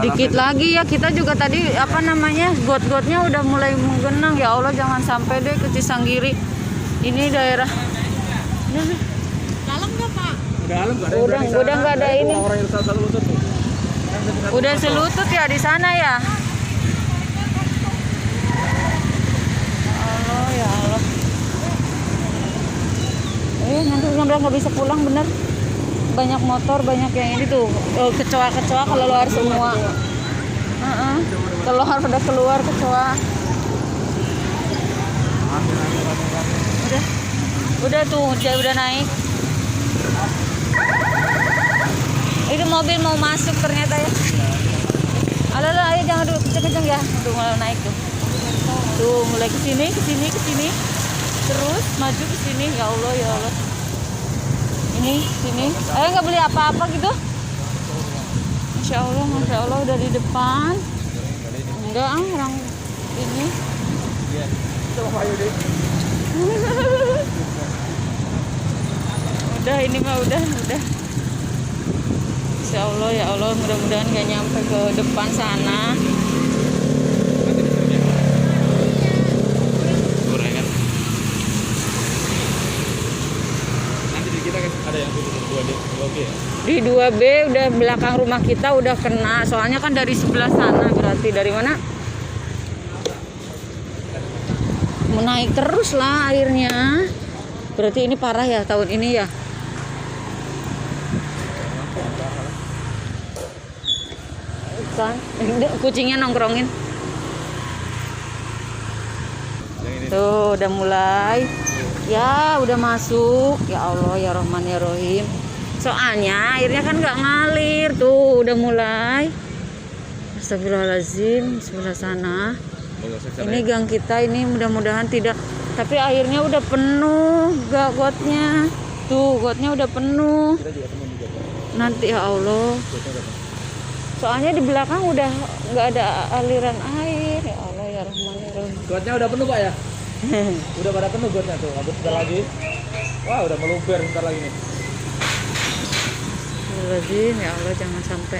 Dikit lagi ya, kita juga tadi apa namanya, got-gotnya udah mulai menggenang. Ya Allah, jangan sampai deh ke Cisanggiri. Ini daerah. Dalam nggak Pak? Dalam nggak ada. Udah nggak ada ini. Orang yang satu lutut tuh. Udah selutut ya di sana ya. Allah ya Allah. Nanti nggak bisa pulang bener. Banyak motor, banyak yang ini tuh. Kecoa-kecoa keluar semua. Keluar pada keluar kecoa. Udah tuh, dia udah naik. Itu mobil mau masuk ternyata ya. Alah, ayo jangan dulu kenceng-kenceng ya. Udah mulai naik tuh. Tuh mulai ke sini. Terus maju ke sini. Ya Allah, ya Allah. Ini sini. Ayo nggak beli apa-apa gitu. Masya Allah udah di depan. Enggak, orang ini. Udah ini mah udah. Insya Allah ya Allah, mudah-mudahan gak nyampe ke depan sana. Nanti di kita kan ada yang 2B ya? Di 2B udah belakang rumah kita udah kena. Soalnya kan dari sebelah sana, berarti dari mana? Menaik terus lah airnya. Berarti ini parah ya tahun ini ya. Kan kucingnya nongkrongin. Tuh udah mulai. Ya udah masuk. Ya Allah ya Rahman ya Rahim. Soalnya airnya kan nggak ngalir. Tuh udah mulai. Astagfirullahaladzim. Sebelah sana. Ini gang kita ini mudah-mudahan tidak. Tapi airnya udah penuh gotnya. Tuh gotnya udah penuh. Nanti ya Allah. Soalnya di belakang udah nggak ada aliran air. Ya Allah ya Rahman ya Rahim. Gotnya udah penuh Pak ya? Udah pada penuh gotnya tuh. Habis bentar lagi. Wah udah meluber bentar lagi nih. Astagfirullahaladzim, ya Allah jangan sampai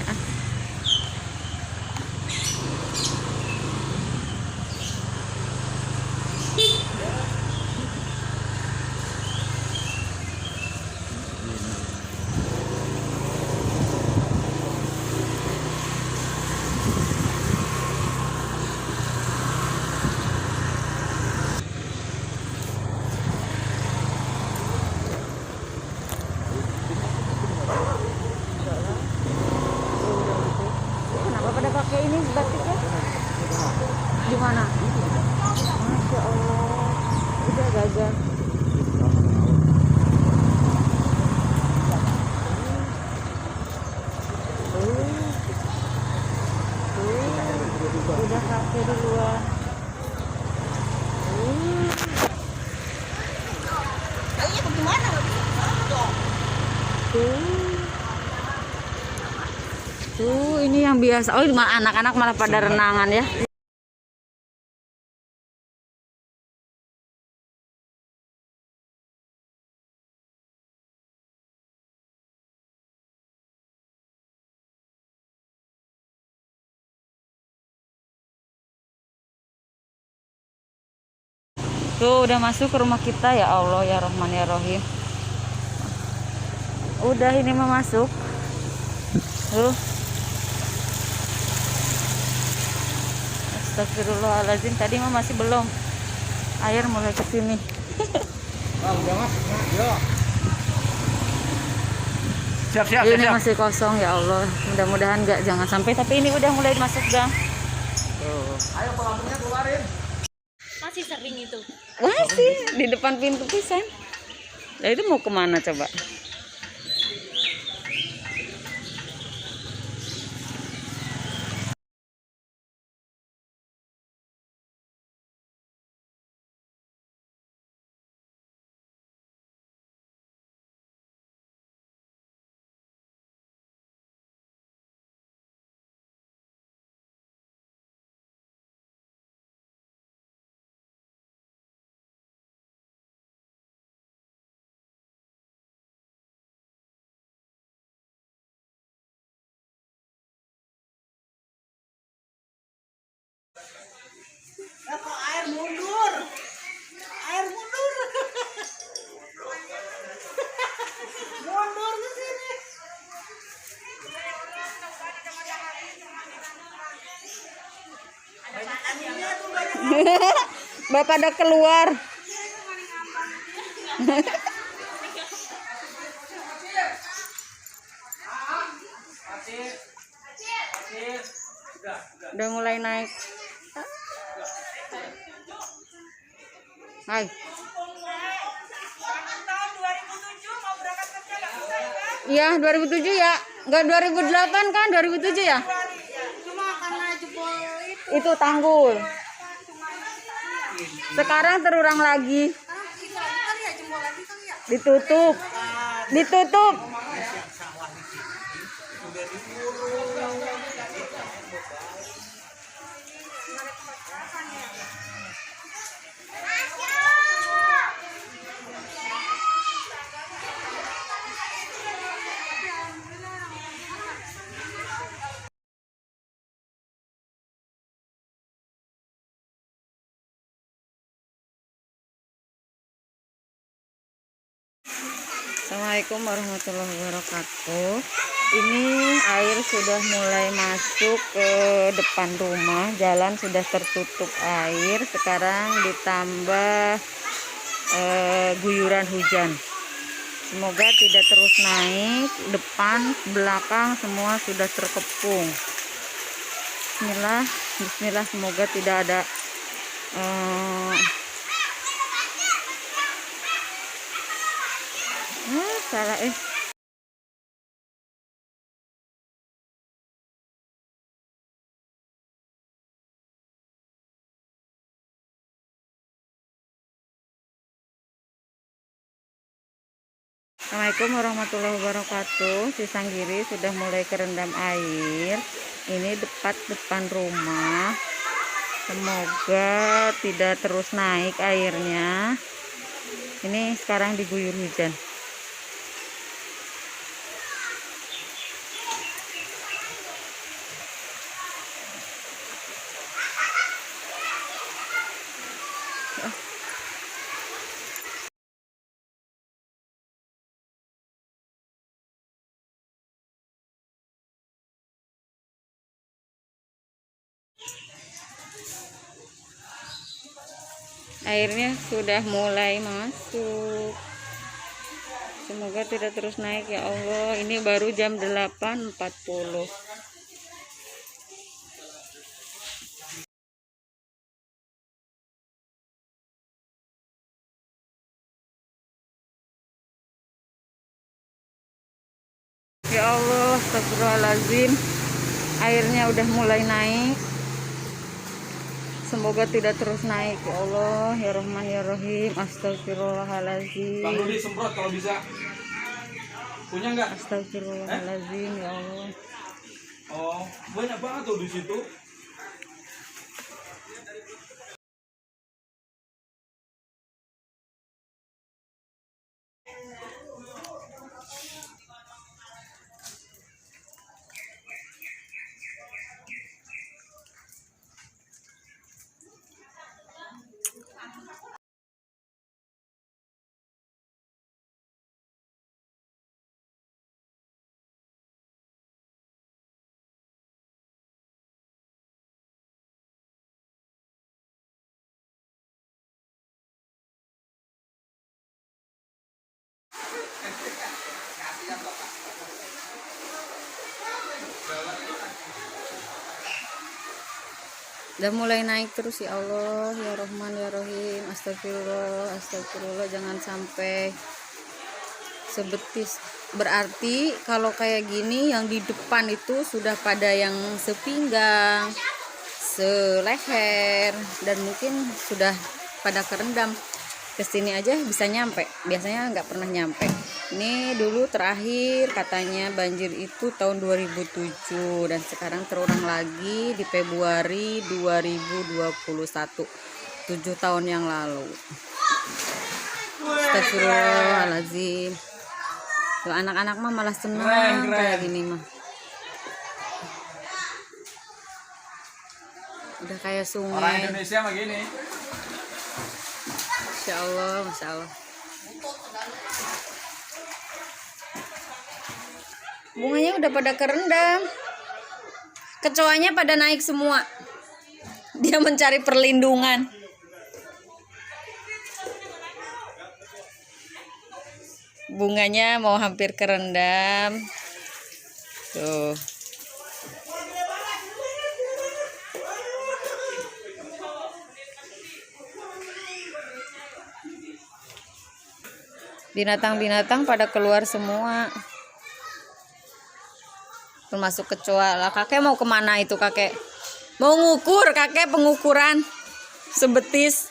Kenapa pada pakai ini batiknya? Di mana? Masya Allah. Udah gagal. Udah pakai duluan. Kayaknya bagaimana? Tuh ini yang biasa. Oh, anak-anak malah pada renangan ya. Tuh udah masuk ke rumah kita ya Allah ya Rahman ya Rahim. Udah ini mau masuk. Tuh. Astagfirullahaladzim, tadi mah masih belum. Air mulai ke sini. Udah Mas. Yo. Siap. Ini masih kosong ya Allah. Mudah-mudahan jangan sampai, tapi ini udah mulai masuk gang. Tuh. Ayo pelampunya keluarin. Masih sering itu. Masih di depan pintu pisan. Nah itu mau kemana coba? Bapak pada keluar. Udah mulai naik. Hai. Iya, 2007 ya. Enggak 2008 kan, 2007 ya? Cuma karena jebol Itu tanggul. Sekarang terulang lagi. itu kali ya jebol lagi kali ya. Ditutup. Ditutup. Assalamualaikum warahmatullahi wabarakatuh. Ini air sudah mulai masuk ke depan rumah, jalan sudah tertutup air. Sekarang ditambah guyuran hujan. Semoga tidak terus naik, depan, belakang semua sudah terkepung. Bismillah, bismillah, semoga tidak ada salah Assalamualaikum warahmatullahi wabarakatuh. Cisanggiri sudah mulai kerendam air. Ini depan rumah. Semoga tidak terus naik airnya. Ini sekarang diguyur hujan. Airnya sudah mulai masuk. Semoga tidak terus naik ya Allah. Ini baru jam 8.40. Ya Allah, astagfirullahaladzim. Airnya udah mulai naik. Semoga tidak terus naik ya Allah, ya Rahman ya Rahim. Astagfirullahaladzim. Bang Rudi semprot kalau bisa. Punya nggak? Astagfirullahaladzim ya Allah. Oh, banyak banget tuh di situ. Udah mulai naik terus ya Allah, ya Rahman ya Rahim. Astagfirullah, astagfirullah, jangan sampai sebetis. Berarti kalau kayak gini yang di depan itu sudah pada yang sepinggang, seleher, dan mungkin sudah pada kerendam. Kesini aja bisa nyampe, biasanya nggak pernah nyampe. Ini dulu terakhir katanya banjir itu tahun 2007 dan sekarang terulang lagi di Februari 2021, 7 tahun yang lalu. Astagfirullahaladzim. Tuh, anak-anak mah malah senang kayak gini mah. Udah kayak sungai. Orang Indonesia mah gini. Masya Allah, Masya Allah. Bunganya udah pada kerendam. Kecoanya pada naik semua. Dia mencari perlindungan. Bunganya mau hampir kerendam. Tuh. Binatang-binatang pada keluar semua. Termasuk kecoa lah. Kakek mau kemana itu kakek? Mau ngukur kakek, pengukuran sebetis.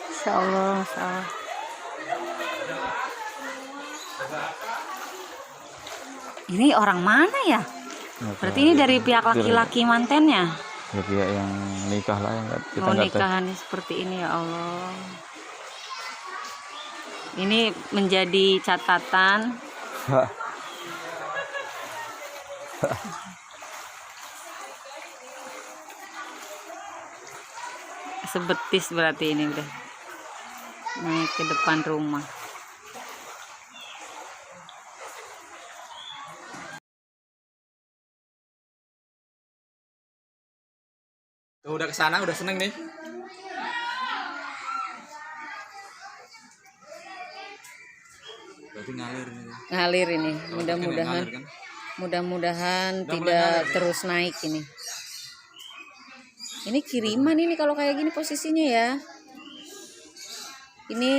Insya Allah, salah. Ini orang mana ya? Berarti ini dari pihak laki-laki mantennya. Ya pihak yang nikah lah yang kita Mau nggak tahu. nikahan seperti ini ya Allah. Ini menjadi catatan. Sebetis berarti ini udah naik ke depan rumah. Tuh, udah kesana, udah seneng nih. Berarti ngalir ini. Ngalir ini. Kalau Mudah-mudahan ngalir kan? mudah-mudahan Udah mulai tidak ngalir, ya? terus naik ini. Ini kiriman ini kalau kayak gini posisinya ya. Ini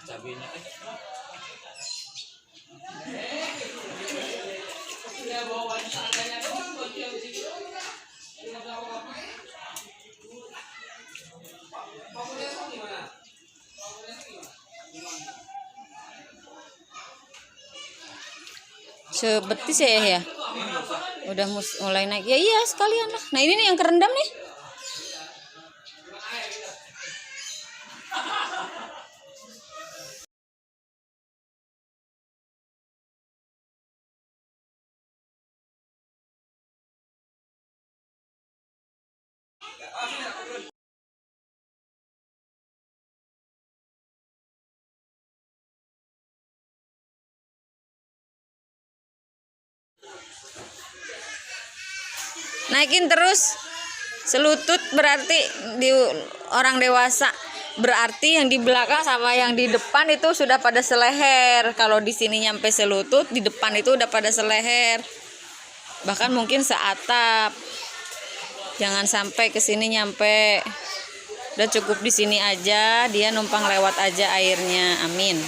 Cabenya sebetis ya. Udah mulai naik. Ya iya sekalian lah. Nah ini nih yang kerendam nih. Naikin terus selutut berarti di orang dewasa. Berarti yang di belakang sama yang di depan itu sudah pada seleher. Kalau di sini nyampe selutut, di depan itu udah pada seleher. Bahkan mungkin seatap. Jangan sampai ke sini nyampe. Udah cukup di sini aja, dia numpang lewat aja airnya. Amin.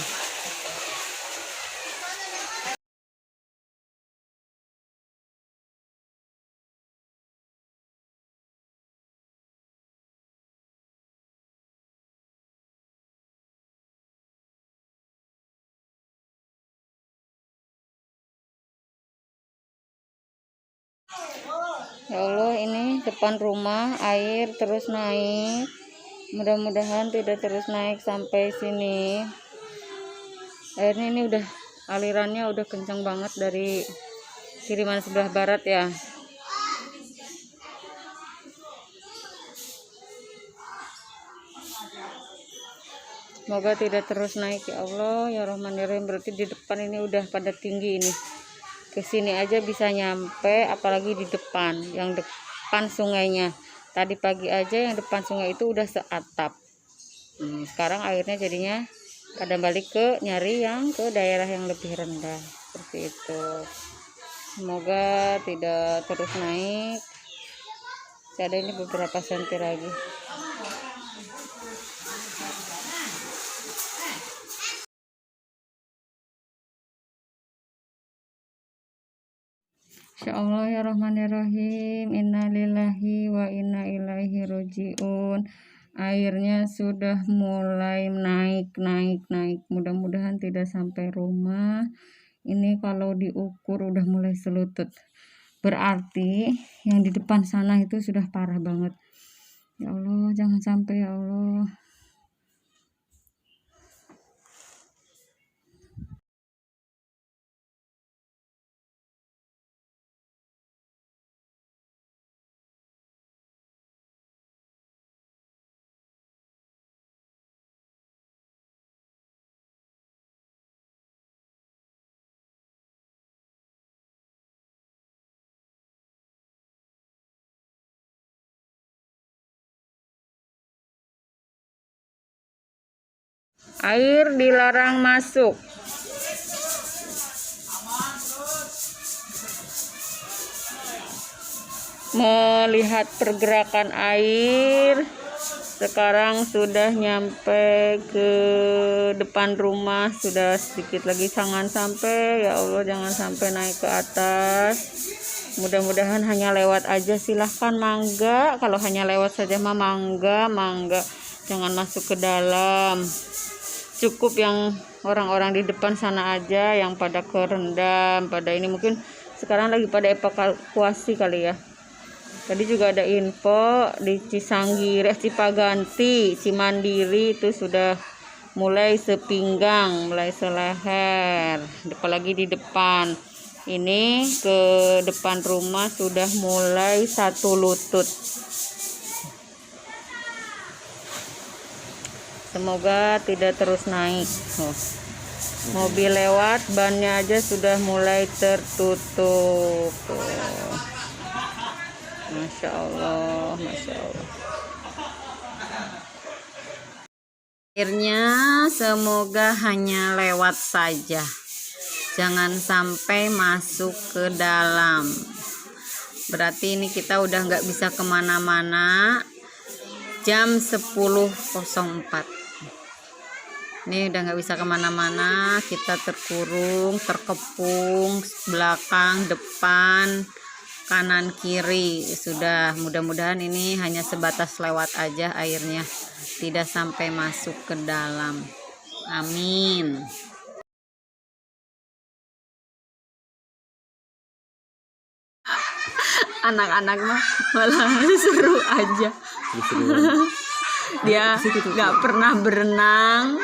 Ya Allah, ini depan rumah air terus naik. Mudah-mudahan tidak terus naik sampai sini. Airnya ini udah alirannya udah kencang banget dari kiriman sebelah barat ya. Semoga tidak terus naik ya Allah ya Rahman ya Rahim. Berarti di depan ini udah pada tinggi ini. Kesini aja bisa nyampe, apalagi di depan, yang depan sungainya. Tadi pagi aja yang depan sungai itu udah seatap. Sekarang airnya jadinya pada balik ke nyari yang ke daerah yang lebih rendah seperti itu. Semoga tidak terus naik. Ada ini beberapa senti lagi. Insyaallah ya Rahman ya Rahim. Innalillahi wa inna ilaihi rojiun. Airnya sudah mulai naik. Mudah-mudahan tidak sampai rumah. Ini kalau diukur udah mulai selutut. Berarti yang di depan sana itu sudah parah banget. Ya Allah, jangan sampai ya Allah. Air dilarang masuk. Melihat pergerakan air, sekarang sudah nyampe ke depan rumah, sudah sedikit lagi, jangan sampai, ya Allah, jangan sampai naik ke atas. Mudah-mudahan hanya lewat aja, silahkan mangga. Kalau hanya lewat saja mah mangga, jangan masuk ke dalam. Cukup yang orang-orang di depan sana aja yang pada kerendam, pada ini mungkin sekarang lagi pada evakuasi kali ya. Tadi juga ada info di Cisanggiri, Cipaganti, Cimandiri itu sudah mulai sepinggang, mulai seleher, apalagi di depan. Ini ke depan rumah sudah mulai 1 lutut. Semoga tidak terus naik. Mobil lewat, bannya aja sudah mulai tertutup. Masya Allah, Masya Allah. Akhirnya semoga hanya lewat saja, jangan sampai masuk ke dalam. Berarti ini kita udah nggak bisa kemana-mana. Jam 10.04. Ini udah nggak bisa kemana-mana, kita terkurung, terkepung, belakang, depan, kanan, kiri. Sudah, mudah-mudahan ini hanya sebatas lewat aja airnya, tidak sampai masuk ke dalam. Amin. Anak-anak mah malah seru aja. Dia nggak pernah berenang,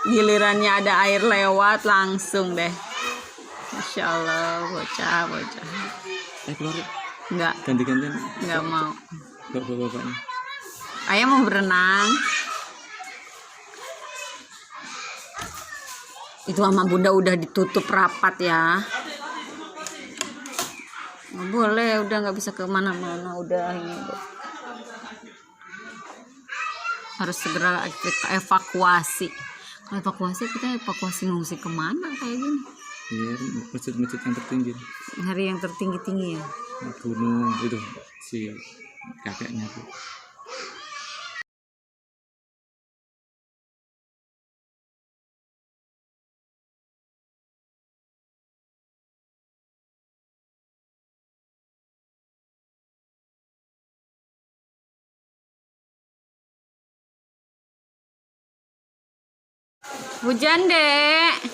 gilirannya ada air lewat langsung deh. Masya Allah, bocah. Keluar. Enggak. Ganti-gantian. Enggak mau. Bapak-bapaknya. Ayah mau berenang. Itu sama bunda udah ditutup rapat ya. Nggak boleh, udah nggak bisa kemana-mana, udah ini. Harus segera kita evakuasi. Kalau evakuasi, kita evakuasi mengungsi kemana kayak gini? Iya, masjid-masjid yang tertinggi. Hari yang tertinggi-tinggi ya. Gunung itu si kakeknya tuh. Hujan, Dek.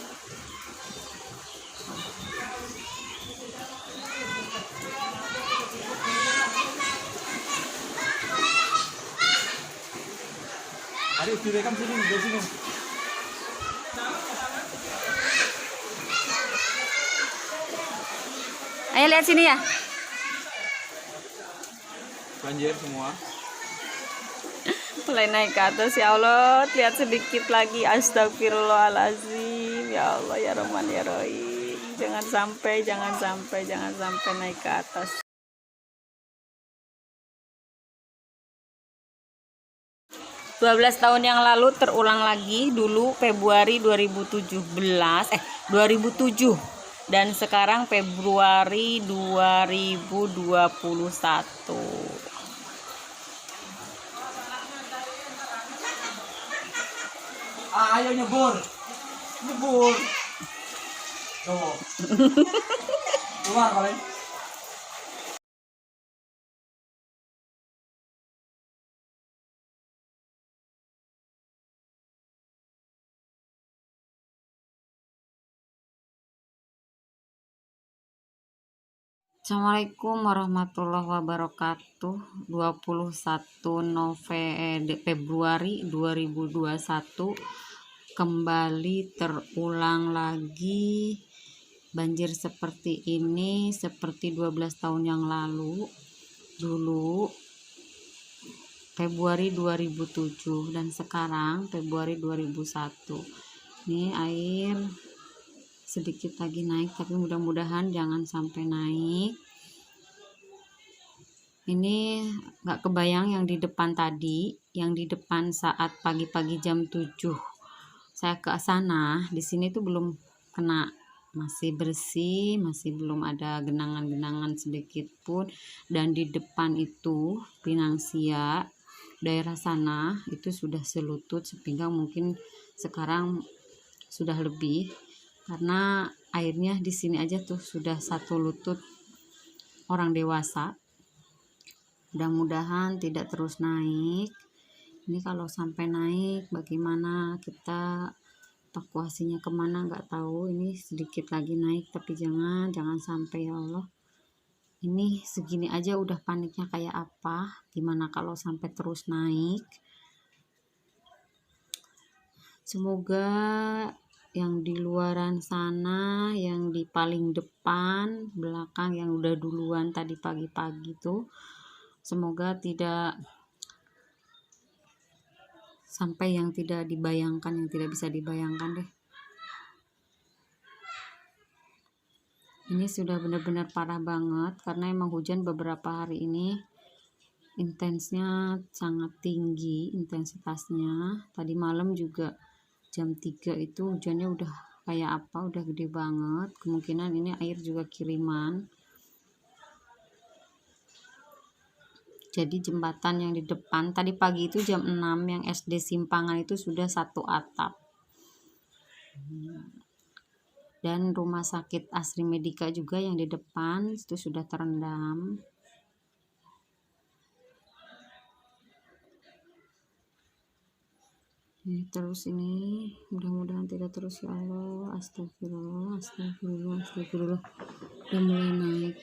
Ayo direkam sini, dari sini. Ayo lihat sini ya. Banjir semua. Mulai naik ke atas, ya Allah, lihat sedikit lagi. Astagfirullahaladzim, ya Allah, ya Rahman, ya Rahim. Jangan sampai naik ke atas. 12 tahun yang lalu terulang lagi, dulu Februari 2007 dan sekarang Februari 2021. Ayo nyebur. Tuh. Keluar kalian. Assalamualaikum warahmatullahi wabarakatuh. 21 Februari 2021 kembali terulang lagi banjir seperti ini, seperti 12 tahun yang lalu. Dulu Februari 2007 dan sekarang Februari 2001. Ini air sedikit lagi naik, tapi mudah-mudahan jangan sampai naik. Ini nggak kebayang yang di depan tadi, yang di depan saat pagi-pagi jam 7 saya ke sana, di sini tuh belum kena, masih bersih, masih belum ada genangan-genangan sedikit pun. Dan di depan itu Pinangsia, daerah sana itu sudah selutut, sepinggang, mungkin sekarang sudah lebih, karena airnya di sini aja tuh sudah 1 lutut orang dewasa. Mudah-mudahan tidak terus naik. Ini kalau sampai naik bagaimana, kita evakuasinya kemana nggak tahu. Ini sedikit lagi naik, tapi jangan sampai ya Allah. Ini segini aja udah paniknya kayak apa, gimana kalau sampai terus naik. Semoga yang di luaran sana, yang di paling depan, belakang, yang udah duluan tadi pagi-pagi tuh, semoga tidak sampai yang tidak dibayangkan, yang tidak bisa dibayangkan deh. Ini sudah benar-benar parah banget, karena emang hujan beberapa hari ini intensnya sangat tinggi, intensitasnya. Tadi malam juga jam 3 itu hujannya udah kayak apa, udah gede banget. Kemungkinan ini air juga kiriman. Jadi jembatan yang di depan tadi pagi itu jam 6 yang SD Simpangan itu sudah 1 atap. Dan rumah sakit Asri Medika juga yang di depan itu sudah terendam. Terus ini mudah-mudahan tidak terus ya Allah. Astagfirullah, astagfirullah, astagfirullah. Udah mulai naik.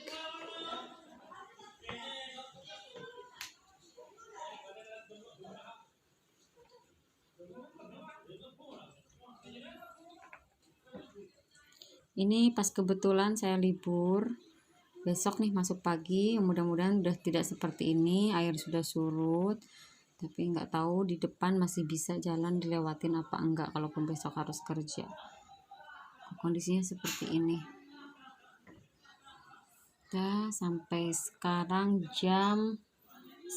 Ini pas kebetulan saya libur, besok nih masuk pagi, mudah-mudahan udah tidak seperti ini, air sudah surut. Tapi nggak tahu di depan masih bisa jalan dilewatin apa enggak kalaupun besok harus kerja. Kondisinya seperti ini. Udah sampai sekarang jam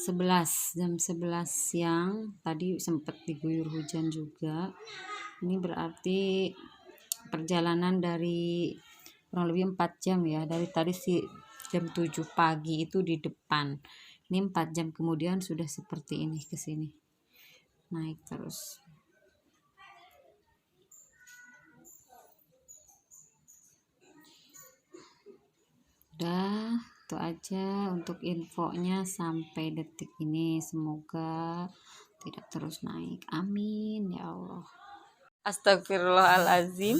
11 siang. Tadi sempat diguyur hujan juga. Ini berarti perjalanan dari kurang lebih 4 jam ya. Dari tadi sih jam 7 pagi itu di depan. Ini 4 jam kemudian sudah seperti ini ke sini. Naik terus. Udah, itu aja untuk infonya sampai detik ini. Semoga tidak terus naik. Amin ya Allah. Astagfirullahaladzim.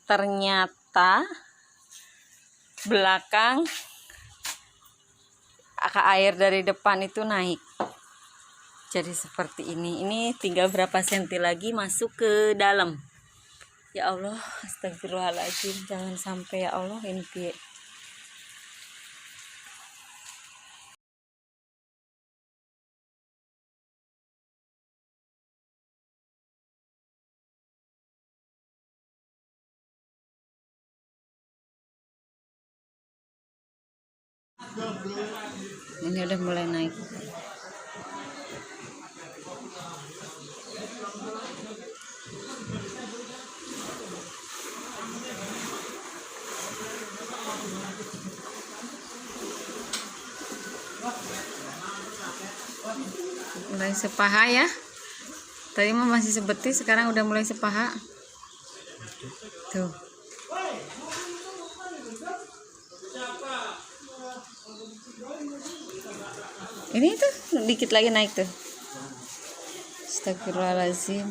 Ternyata belakang air dari depan itu naik. Jadi seperti ini. Ini tinggal berapa senti lagi masuk ke dalam. Ya Allah, astagfirullahaladzim. Jangan sampai ya Allah ini piye. Ini udah mulai naik. Mulai sepaha ya. Tadi mah masih sebeti, sekarang udah mulai sepaha. Tuh. Ini tuh dikit lagi naik tuh. Astagfirullahaladzim.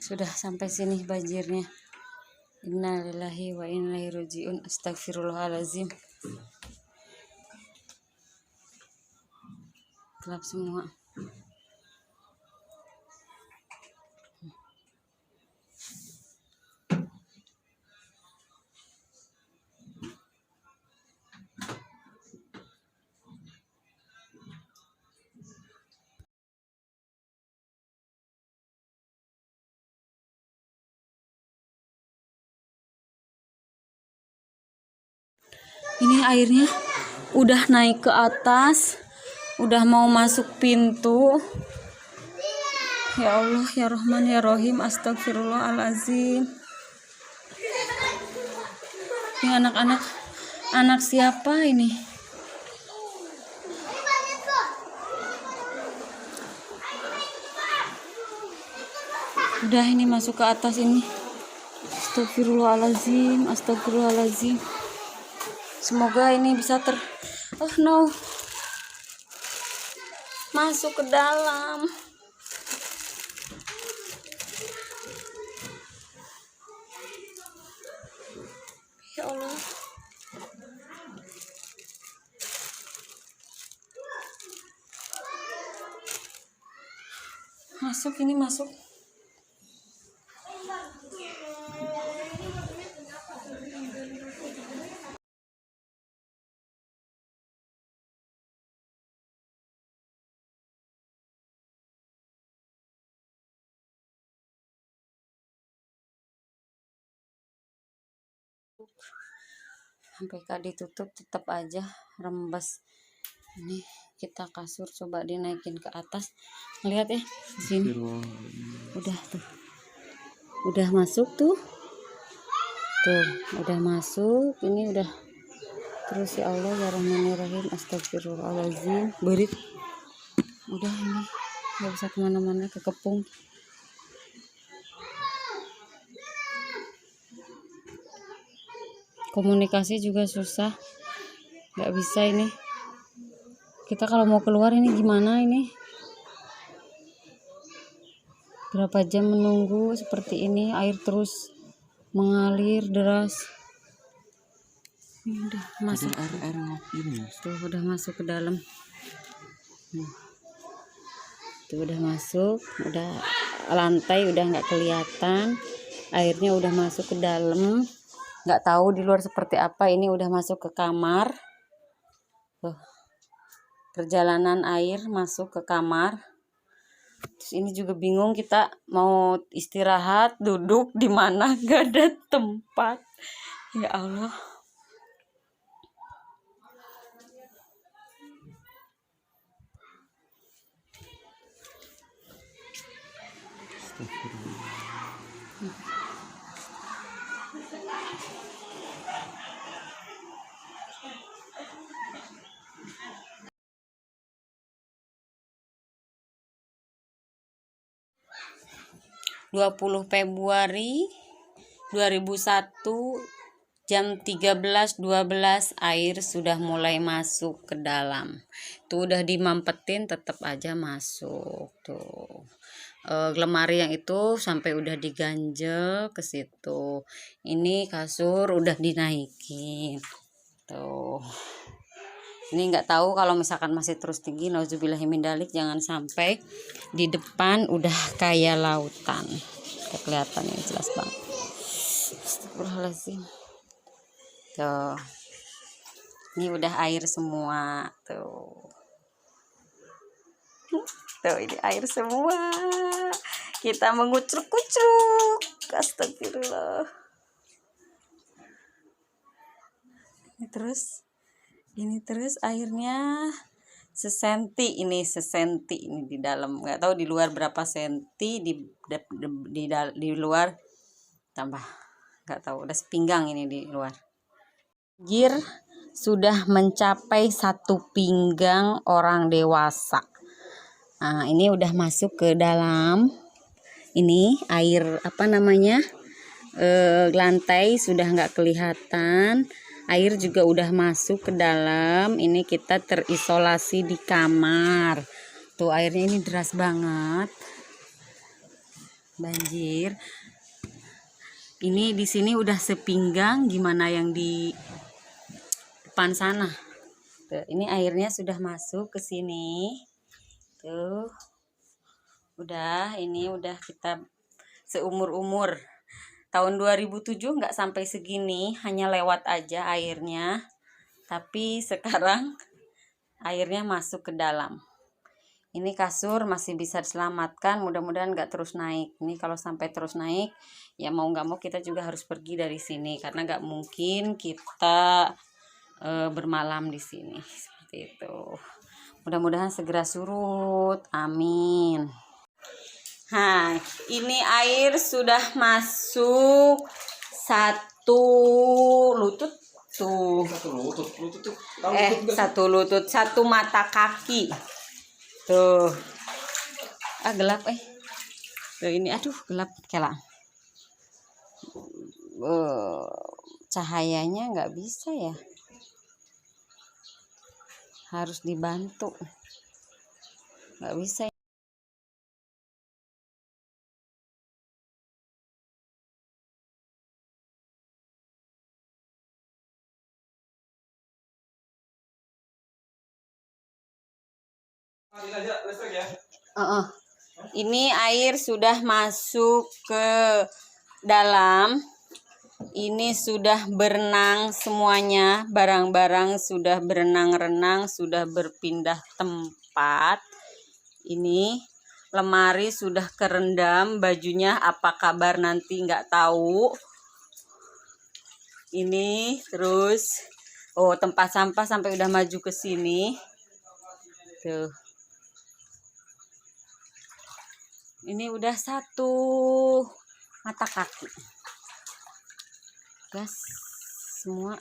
Sudah sampai sini banjirnya. Innalillahi wa inna ilaihi rajiun. Astagfirullahaladzim. Gelap semua. Ini airnya udah naik ke atas, udah mau masuk pintu. Ya Allah, ya Rahman, ya Rahim, astagfirullahalazim. Ini anak-anak, anak siapa ini? Udah ini masuk ke atas ini. Astagfirullahalazim, astagfirullahalazim. Semoga ini bisa oh no. Masuk ke dalam. Ya Allah. Masuk ini masuk. 'Sampai kak ditutup tetap aja rembes. Ini kita kasur coba dinaikin ke atas. Lihat ya di sini. Udah tuh. Udah masuk tuh. Tuh, udah masuk. Ini udah. Terus ya Allah, ya Rahman ya Rahim, astagfirullahaladzim. Berit. Udah ini. Gak bisa kemana-mana, kekepung. Komunikasi juga susah, nggak bisa ini. Kita kalau mau keluar ini gimana ini? Berapa jam menunggu seperti ini, air terus mengalir deras. Ini udah masuk air ini. Tuh udah masuk ke dalam. Tuh udah masuk, udah lantai udah nggak kelihatan, airnya udah masuk ke dalam. Nggak tahu di luar seperti apa. Ini udah masuk ke kamar. Tuh. Perjalanan air masuk ke kamar. Terus ini juga bingung, kita mau istirahat, duduk di mana, gak ada tempat. Ya Allah. Astagfirullah. 20 Februari 2001 jam 13.12 air sudah mulai masuk ke dalam. Tuh udah dimampetin tetap aja masuk. Tuh. Lemari yang itu sampai udah diganjel ke situ. Ini kasur udah dinaikin. Tuh. Ini nggak tahu kalau misalkan masih terus tinggi, nauzubillahimindzalik, jangan sampai di depan udah kayak lautan. Kelihatannya jelas banget. Astagfirullahaladzim. Tuh. Ini udah air semua. Tuh. Tuh ini air semua. Kita mengucruk-kucruk. Astagfirullah. Ini terus airnya sesenti ini di dalam, nggak tahu di luar berapa senti, di luar tambah nggak tahu, udah sepinggang ini di luar. Banjir sudah mencapai 1 pinggang orang dewasa. Nah, ini udah masuk ke dalam. Ini air lantai sudah nggak kelihatan. Air juga udah masuk ke dalam. Ini kita terisolasi di kamar. Tuh airnya ini deras banget. Banjir. Ini di sini udah sepinggang, gimana yang di depan sana? Tuh, ini airnya sudah masuk ke sini. Tuh. Ini udah kita seumur-umur. Tahun 2007 nggak sampai segini, hanya lewat aja airnya. Tapi sekarang airnya masuk ke dalam. Ini kasur masih bisa diselamatkan, mudah-mudahan nggak terus naik. Ini kalau sampai terus naik, ya mau nggak mau kita juga harus pergi dari sini. Karena nggak mungkin kita bermalam di sini seperti itu. Mudah-mudahan segera surut, amin. Nah, ini air sudah masuk 1 lutut tuh. 1 lutut tuh. 1 mata kaki. Tuh. Gelap Tuh ini aduh gelap kela. Cahayanya nggak bisa ya. Harus dibantu. Nggak bisa. Ini air sudah masuk ke dalam. Ini sudah berenang semuanya. Barang-barang sudah berenang-renang, sudah berpindah tempat. Ini lemari sudah kerendam. Bajunya apa kabar nanti nggak tahu. Ini terus tempat sampah sampai udah maju ke sini. Tuh. Ini udah 1 mata kaki. Gas semua.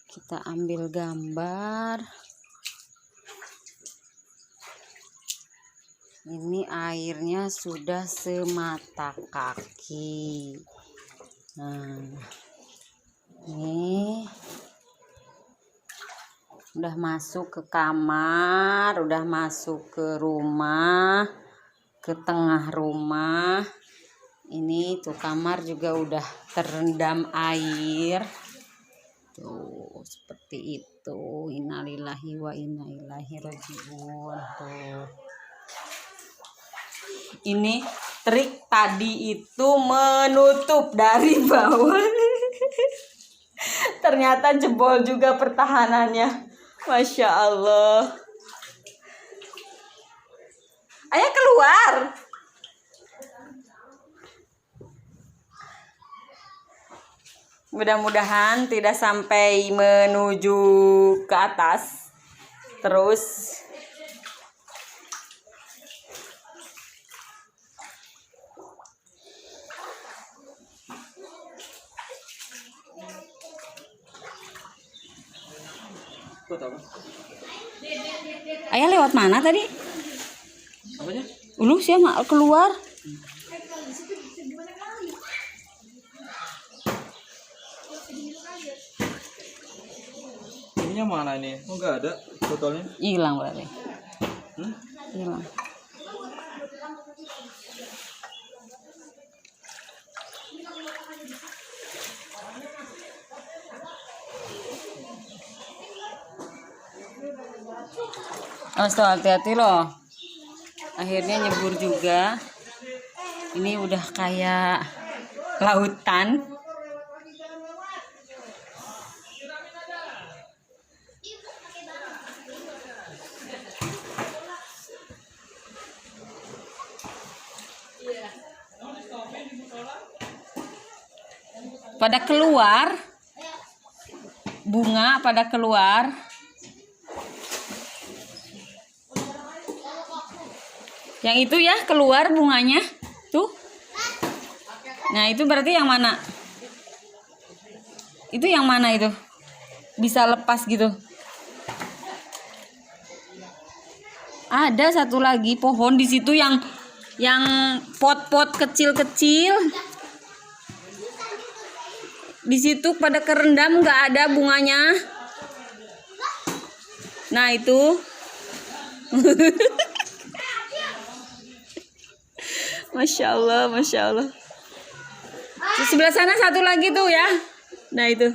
Kita ambil gambar. Ini airnya sudah semata kaki. Nah, ini udah masuk ke kamar, udah masuk ke rumah, ke tengah rumah. Ini tuh kamar juga udah terendam air. Tuh seperti itu. Innalillahi wa inna ilaihi rajiun. Tuh. Ini trik tadi itu menutup dari bawah. Ternyata jebol juga pertahanannya. Masya Allah. Ayo keluar. Mudah-mudahan tidak sampai menuju ke atas. Terus ayah lewat mana tadi? Apanya? Sih keluar. Ininya mana ini? Oh nggak ada botolnya. Hilang berarti. Hilang. Hati-hati loh. Akhirnya nyebur juga. Ini udah kayak lautan. Pada keluar. Bunga pada keluar. Yang itu ya keluar bunganya tuh. Nah itu berarti yang mana? Itu yang mana itu? Bisa lepas gitu. Ada satu lagi pohon di situ yang pot-pot kecil-kecil. Di situ pada kerendam nggak ada bunganya. Nah itu. Masya Allah, Masya Allah. Di sebelah sana satu lagi tuh ya. Nah itu.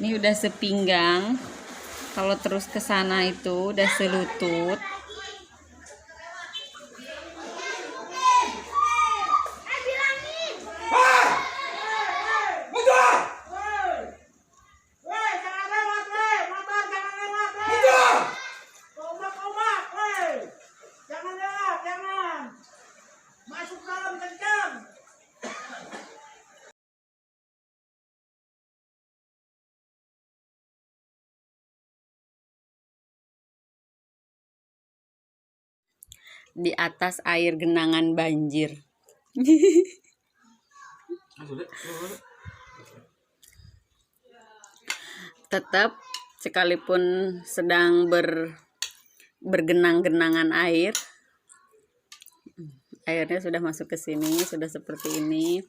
Ini udah sepinggang. Kalau terus ke sana itu udah selutut. Masuk dalam kencang. Di atas air genangan banjir. Tetap sekalipun sedang bergenang-genangan air, airnya sudah masuk ke sini, sudah seperti ini,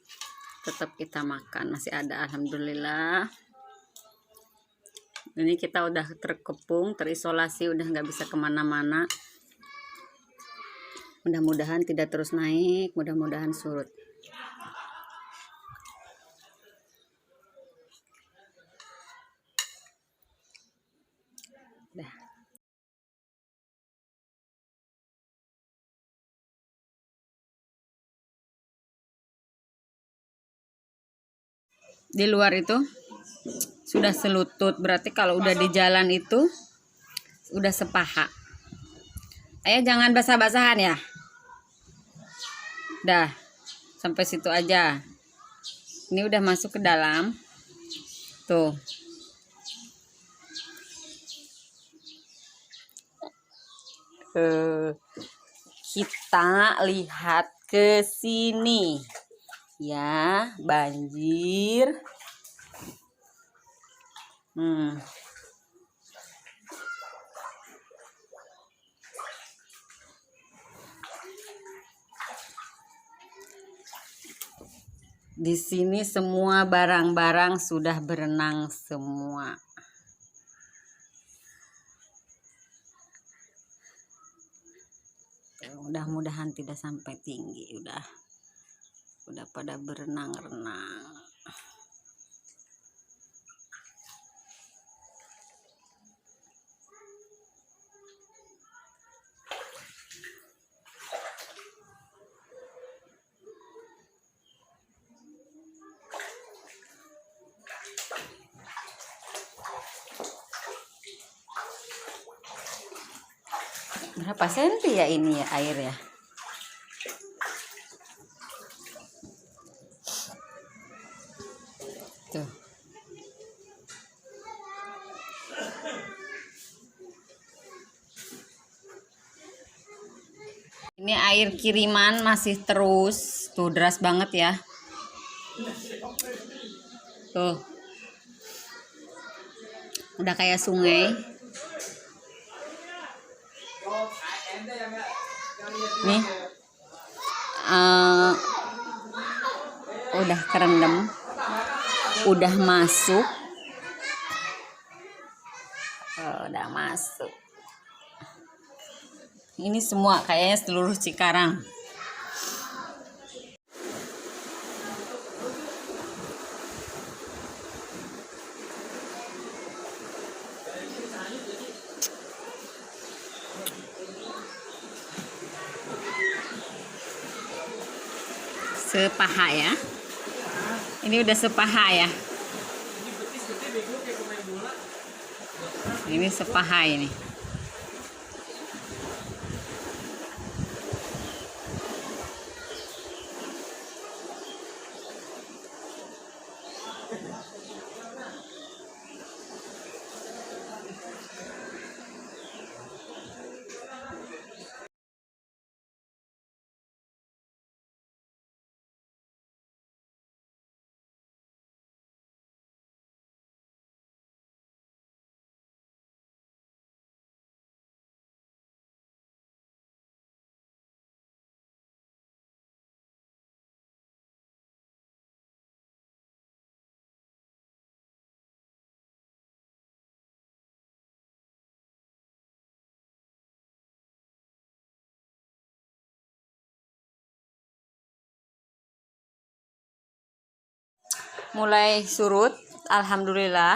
tetap kita makan, masih ada, alhamdulillah. Ini kita udah terkepung, terisolasi, udah nggak bisa kemana-mana. Mudah-mudahan tidak terus naik, mudah-mudahan surut. Dah. Di luar itu sudah selutut, berarti kalau udah di jalan itu udah sepaha. Ayo jangan basah-basahan ya. Dah, sampai situ aja. Ini udah masuk ke dalam. Tuh. Kita lihat ke sini. Ya, banjir. Di sini semua barang-barang sudah berenang semua. Mudah-mudahan tidak sampai tinggi, udah pada berenang-renang. Berapa senti ya ini ya air ya? Tuh. Ini air kiriman masih terus. Tuh deras banget ya. Tuh. Udah kayak sungai. Nih. Udah kerendam. Udah masuk. Udah masuk. Ini semua kayaknya seluruh Cikarang. Sepaha ya. Ini udah sepaha ya. Ini sepaha ini. Mulai surut, alhamdulillah.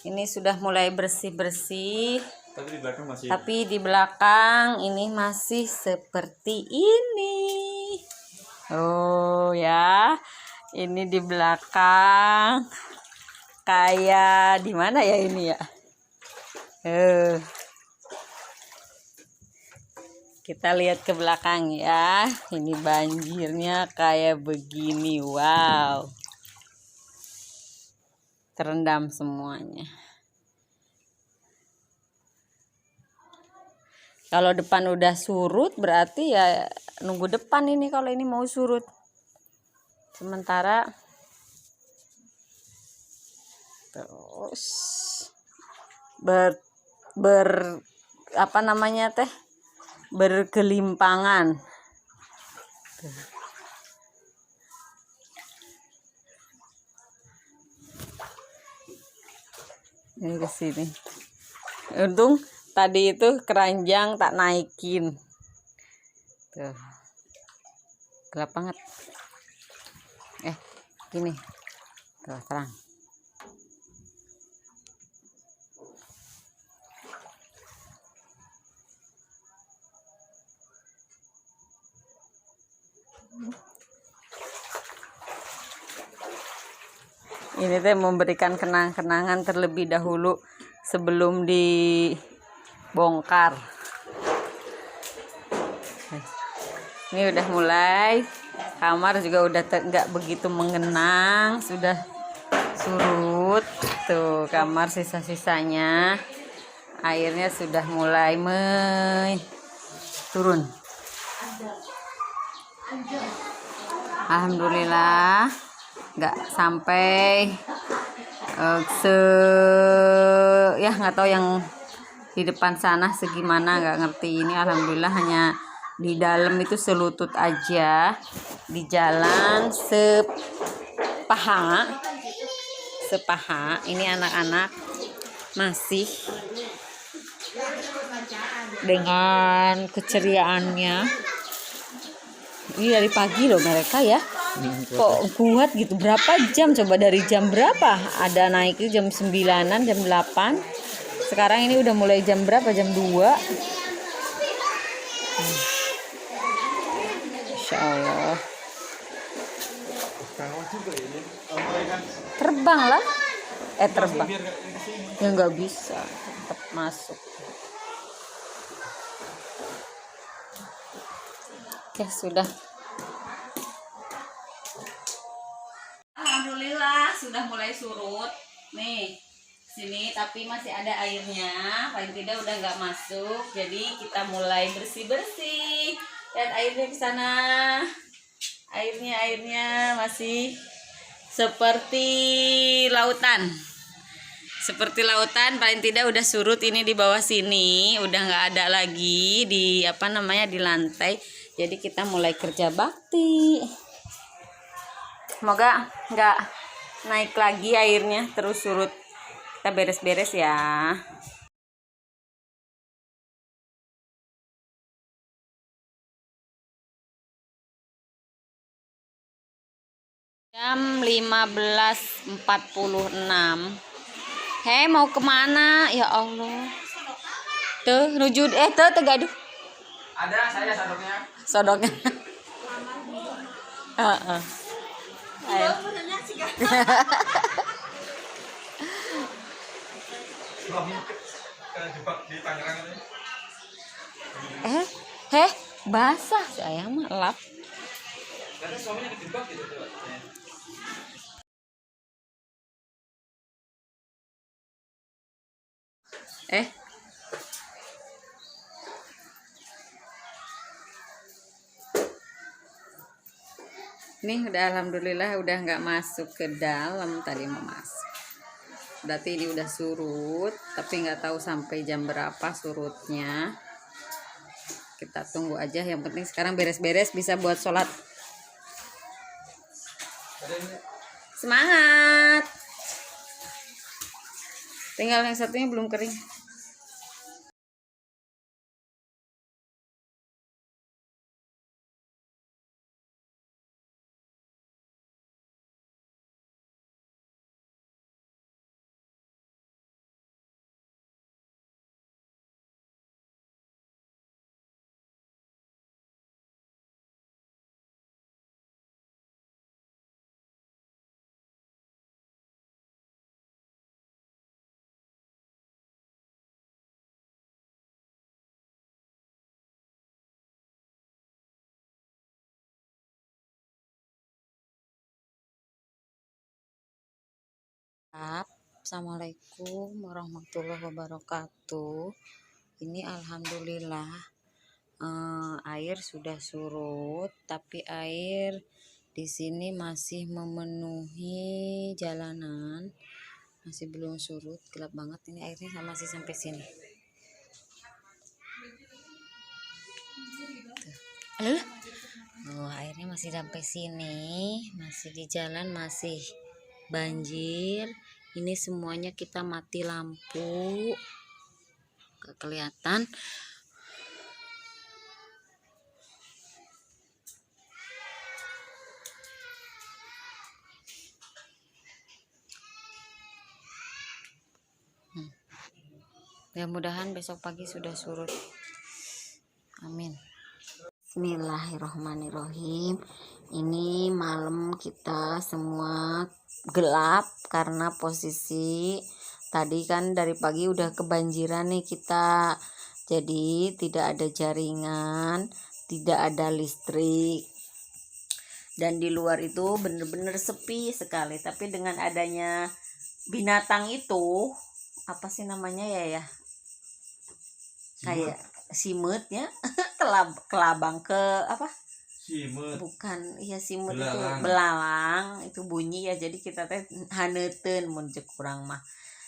Ini sudah mulai bersih-bersih. Tapi di belakang masih. Tapi di belakang ini masih seperti ini. Oh ya. Ini di belakang. Kayak di mana ya ini ya? Kita lihat ke belakang ya. Ini banjirnya kayak begini. Wow. Terendam semuanya. Kalau depan udah surut berarti ya nunggu depan ini kalau ini mau surut. Sementara terus apa namanya teh? Bergelimpangan. Ini ke sini. Untung tadi itu keranjang tak naikin. Tuh. Gelap banget. Gini. Tuh, terang. Ini teh memberikan kenang-kenangan terlebih dahulu sebelum dibongkar. Ini udah mulai, kamar juga udah nggak begitu mengenang, sudah surut. Tuh kamar sisa-sisanya, airnya sudah mulai turun. Alhamdulillah nggak sampai ya nggak tahu yang di depan sana segimana, nggak ngerti. Ini alhamdulillah hanya di dalam itu selutut aja, di jalan sepaha. Ini anak-anak masih dengan keceriaannya. Ini dari pagi loh mereka ya. Kok kuat gitu. Berapa jam coba, dari jam berapa ada naik itu? Jam 9-an, jam 8. Sekarang ini udah mulai jam berapa? Jam 2. Insya Allah terbang lah. Terbang ya nggak bisa, tetap masuk. Oke, sudah. Alhamdulillah sudah mulai surut nih sini, tapi masih ada airnya, paling tidak udah nggak masuk. Jadi kita mulai bersih-bersih. Lihat airnya di sana, airnya masih seperti lautan, paling tidak udah surut. Ini di bawah sini udah nggak ada lagi di di lantai. Jadi kita mulai kerja bakti. Semoga nggak naik lagi airnya terus surut. Kita beres-beres ya. Jam 15.46. Hei, mau kemana? Ya Allah. Tuh, nuju tuh gaduh. Ada saya sodoknya. Sodoknya. Ayo. Jebak di Tangerang ini. Basah saya mah lap. Karena suaminya kejebak gitu tuh. Ini udah alhamdulillah udah nggak masuk ke dalam, tadi mau masuk. Berarti ini udah surut, tapi nggak tahu sampai jam berapa surutnya. Kita tunggu aja, yang penting sekarang beres-beres bisa buat sholat. Semangat. Tinggal yang satunya belum kering. Assalamualaikum warahmatullahi wabarakatuh. Ini alhamdulillah air sudah surut, tapi air di sini masih memenuhi jalanan, masih belum surut, gelap banget ini airnya masih sampai sini. Tuh. Airnya masih sampai sini, masih di jalan, masih banjir. Ini semuanya kita mati lampu, gak kelihatan. Mudah-mudahan besok pagi sudah surut. Amin. Bismillahirrohmanirrohim. Ini malam kita semua gelap karena posisi tadi kan dari pagi udah kebanjiran nih kita. Jadi tidak ada jaringan, tidak ada listrik. Dan di luar itu bener-bener sepi sekali. Tapi dengan adanya binatang itu, apa sih namanya ya? Kayak simut ya. kelabang ke apa? Simut. Bukan, iya simut itu Belalang. belalang itu bunyi ya, jadi kita teh haneuten mun cek kurang mah.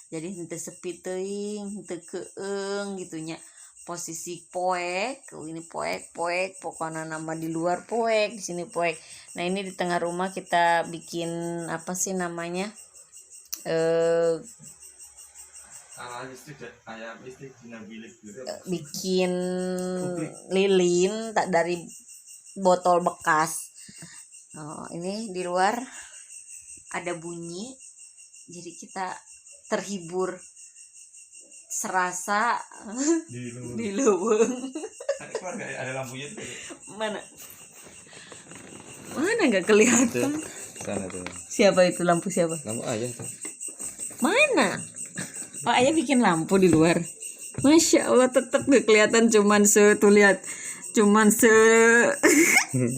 Jadi henteu sepi teuing, henteu keung gitunya. Posisi poek, ini poek pokoknya nama di luar poek, di sini poek. Nah, ini di tengah rumah kita bikin apa sih namanya? Bikin lilin tak dari botol bekas. Ini di luar ada bunyi, jadi kita terhibur serasa di leuweung. Ada lampunya tuh. Mana nggak kelihatan. Sana tuh. Siapa itu, lampu siapa? Lampu ayah tuh. Mana? Oh, ayah bikin lampu di luar. Masya Allah, tetap gak kelihatan, cuman lihat, cuman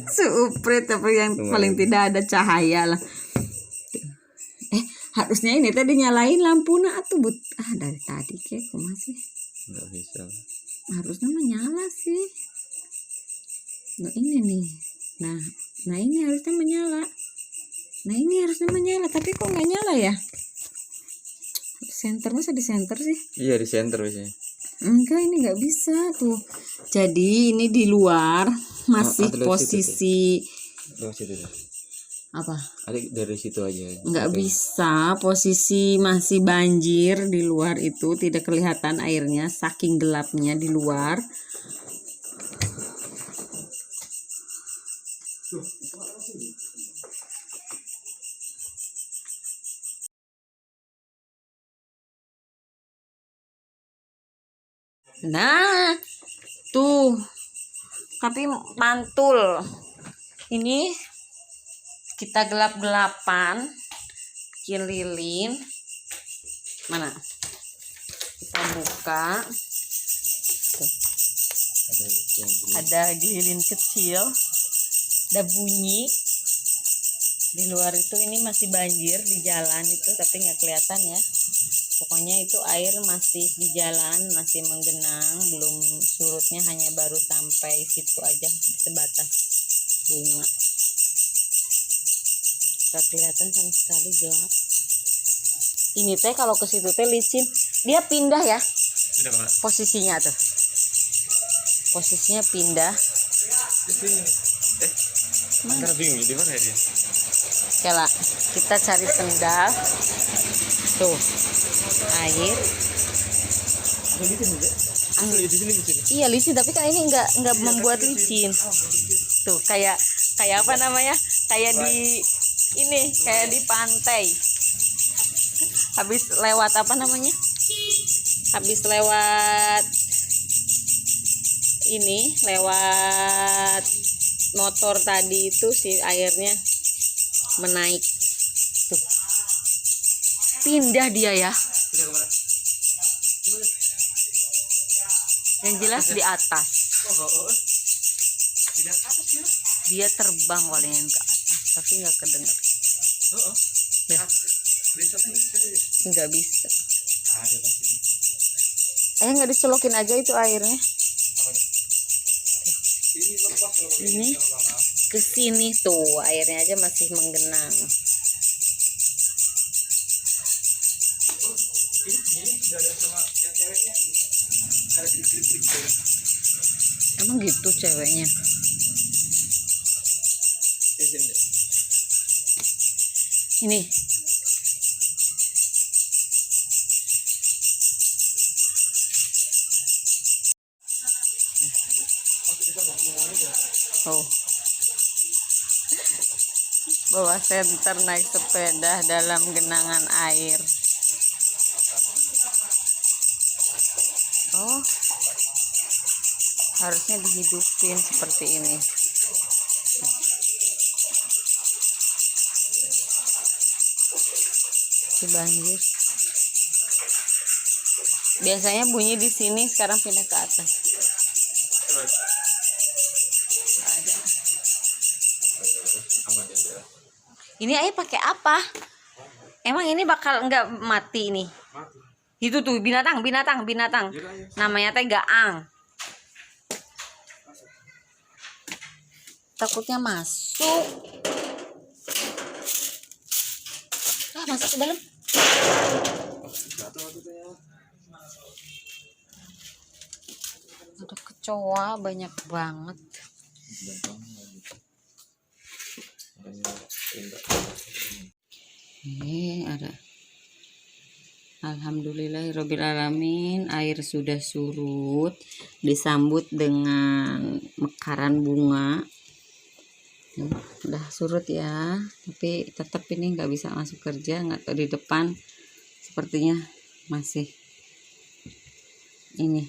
seupret, tapi yang paling tidak ada cahaya lah. Harusnya ini tadi nyalain lampu atau dari tadi kayak masih Nggak bisa. harusnya menyala sih. Nah ini nih, nah ini harusnya menyala, tapi kok nggak nyala ya? Senter, masa di senter sih? Iya, di center biasanya. Enggak, ini nggak bisa tuh. Jadi ini di luar masih ada posisi situ tuh. apa? Ada dari situ aja. Nggak bisa, posisi masih banjir di luar itu, tidak kelihatan airnya saking gelapnya di luar. Nah, tuh, tapi mantul. Ini kita gelap-gelapan, bikin lilin. Mana? Kita buka. Tuh. Ada lilin kecil, ada bunyi. Di luar itu ini masih banjir di jalan itu, tapi nggak kelihatan ya. Pokoknya itu air masih di jalan, masih menggenang, belum surutnya, hanya baru sampai situ aja, sebatas bunga. Gak kelihatan sama sekali, gelap. Ini teh kalau ke situ teh licin, dia pindah ya. Pindah kemana? Posisinya tuh. Posisinya pindah. Di sini. Mana bingung di mana ya dia? Oke lah, kita cari sendal. Tuh, air. Iya licin, tapi kan ini nggak membuat licin. Tuh kayak apa namanya? Kayak di ini, kayak di pantai. Habis lewat apa namanya? Habis lewat ini, lewat motor tadi itu si airnya menaik. Tuh. Pindah dia ya. Pindah kemana? Yang jelas di atas. Pindah ke atas ya? Dia terbang walengan ke atas, tapi nggak kedengar. Ya. Nggak bisa. Ada pastinya. Nggak dicelokin aja itu airnya. Ini lepas kalau Ini ke sini tuh airnya aja masih menggenang. ini sudah ada sama yang ceweknya. Ada klik-klik. Emang gitu ceweknya. Ini oh, bawa senter naik sepeda dalam genangan air. Oh, harusnya dihidupin seperti ini. Si banjir. Biasanya bunyi di sini, sekarang pindah ke atas. Ada. Ini air pakai apa? Emang ini bakal nggak mati nih? Itu tuh binatang. Namanya teh gaang. Takutnya masuk. Masuk ke dalam. Ada kecoa banyak banget. Ini ada. Alhamdulillahirabbil alamin, air sudah surut, disambut dengan mekaran bunga. Udah surut ya, tapi tetap ini nggak bisa masuk kerja. Nggak tahu di depan sepertinya masih ini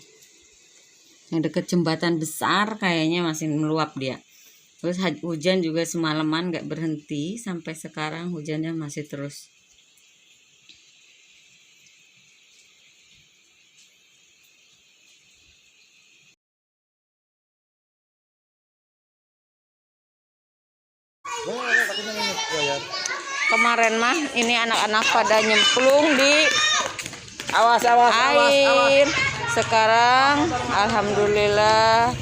yang dekat jembatan besar kayaknya masih meluap dia. Terus hujan juga semalaman nggak berhenti, sampai sekarang hujannya masih terus. Kemarin mah ini anak-anak pada nyemplung di air. Sekarang alhamdulillah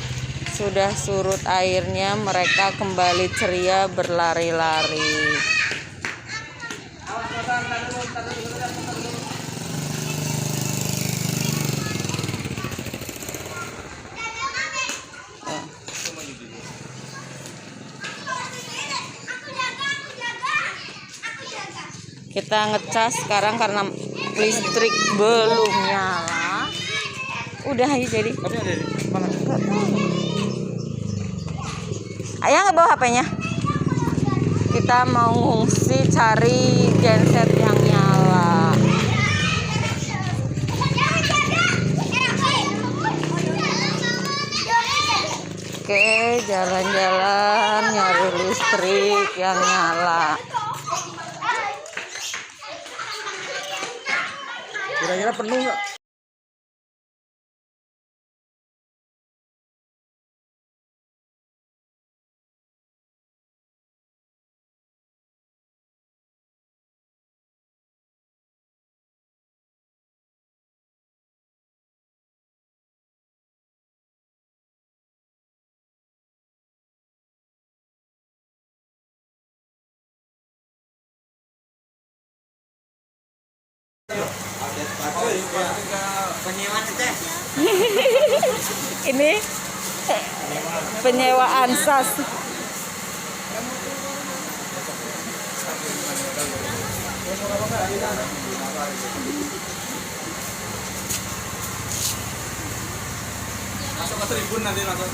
sudah surut airnya, mereka kembali ceria berlari-lari. Kita ngecas sekarang karena listrik belum nyala. Udah aja jadi. Ayah nggak bawa HP-nya? Kita mau ngungsi cari genset yang nyala. Oke, jalan-jalan nyari listrik yang nyala. Kira-kira penuh nggak? Ini penyewaan SAS. Masuk ke tribun nanti masuk.